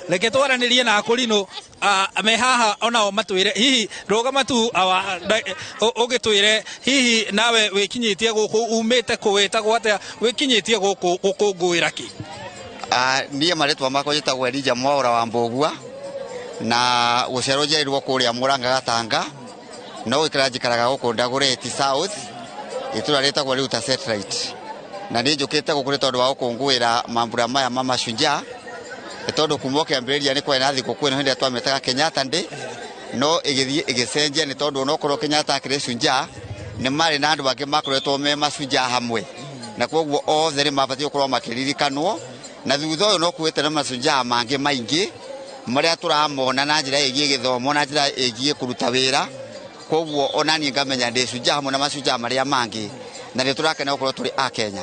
reke twaranirie na Akorino me haha onao matwire hihi rugama tu ugitwire hihi nawe wikinyitie guku umite kuwetagwo atia wikinyitie guku gukungwira ki niĩ marĩtwa makwa njĩtagwo Elijah Mwaura wa Mbũgua na gũciarwo njiarĩirwo kũrĩa Mũrang'a Gatanga no gwĩkĩra njikaraga gũkũ Dagoretti South itũra rĩtagwo rĩu ta Satellite na nĩ njũkĩte gũkũ nĩ tondũ wa gũkũngũĩra mambura maya ma Mashujaa tondũ kuma kĩambĩrĩria nĩ kwarĩ na thigũkũ ĩno hĩndĩ ĩrĩa twamĩtaga Kenyatta Day no ĩgĩthiĩ ĩgĩcenjia nĩ tondũ onokorwo Kenyatta akĩrĩ shujaa nĩ marĩ na andũ angĩ makoretwo me mashujaa hamwe na koguo othe nĩ mabatiĩ gũkorwo makĩririkanwo na thutha ũyũ no kuwĩte na mashujaa mangĩ maingĩ marĩa tũramona na njĩra ĩgiĩ gĩthomo na njĩra ĩgiĩ kũruta wĩra koguo onani ngamenya ndĩ shujaa hamwe na mashujaa marĩa mangĩ na nĩ tũrakena gũkorwo tũrĩ a Kenya.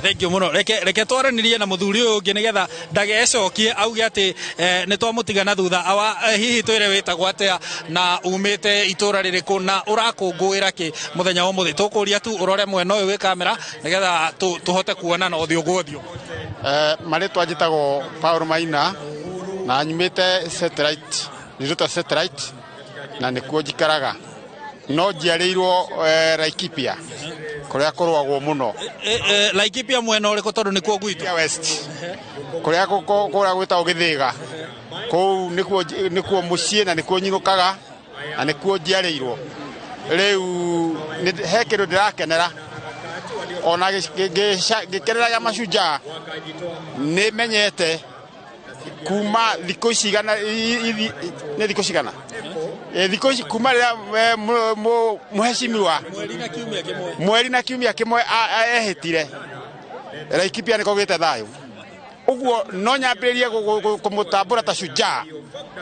Thank you muno reke twaranirie na muthuri uyu ungi nigetha ndagecokie auge ati ni twamutigana thutha awa hihi twire witagwo atia na umite itura ririku na urakungwira ki muthenya wa muthi tukuria tu urore mwena uyu wi kamera nigetha tuhote kuona na uthio gwothio maritwa njitagwo Paul Maina na nyumite Satellite niruta Satellite na nikuo njikaraga no njiarĩirwo Laikipia kuria kurwagwo muno Laikipia mwena uriku tondu nikuo gwitu west kuria gwitagwo Githiga kuu nikuo muciĩ na nikuo nyinukaga na nikuo njiarĩirwo riu he kindu ndirakenera ona gikeneraga Mashujaa nĩ menyete kuma thikũ cigana nĩ thikũ cigana thikũ ici kuma rĩrĩa mũhecimiwa mweri na kiumia kĩmwe ehĩtire Laikipia nĩko gĩte thayũ ũguo no nyambĩrĩrie kũmũtambũra ta shujaa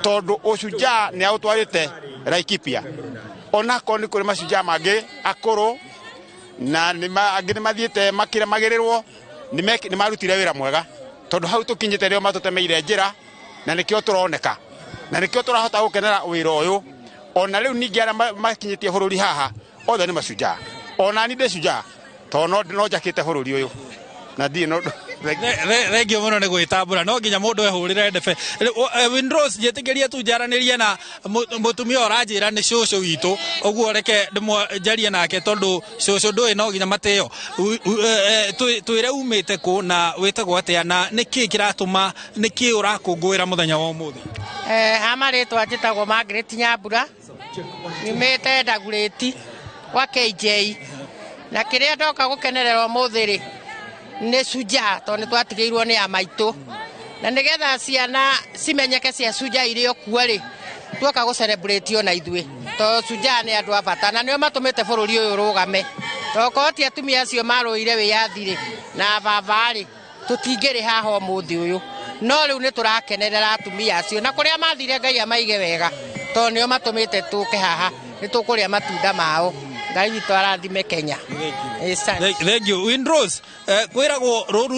tondũ ũshujaa nĩ aũtwarĩte Laikipia onako nĩ kũrĩ mashujaa mangĩ akũrũ na angĩ nĩ mathiĩte makĩremagĩrĩrwo nĩ marutire wĩra mwega tondu hau tukinyite rio matutemeire njira na nikio turoneka na nikio turahota gukenera wira uyu ona riu ningi ara makinyitie bururi haha othe ni mashujaa ona ni de shujaa to no jakite bururi uyu na ndi no regio muno ni gwitambura no nginya mundu ehurire ndefe Windrose njetigeria tu njaranirie na mutumia oranjira ni cucu witu oguo reke ndimjarie nake tondu cucu ndui no nginya mateo twire umite ku na witagwo atia na niki kiratuma niki urakungwira muthenya wa umuthi amaritwa njitagwo Margaret Nyambura nyumite Dagoretti wa KJ na kiria ndoka gukenererwa muthiri ni shujaa tondu twatigeirwo ni amaitu na nigetha ciana cimenyeke cia shujaa irio kuari twoka gu celebrate na ithwe to shujaa ni andu abata na nio matumite bururi uyu rugame to koti atumia acio maruire wiyathire na babari tutingiri haha muthi uyu no riu ni turakenerera atumia acio na kuria mathire Ngai amaige wega to nio matumite tuke haha ni tukuria matunda mao Ngai witu arathime Kenya. Thank you Windrose kwiragwo ruru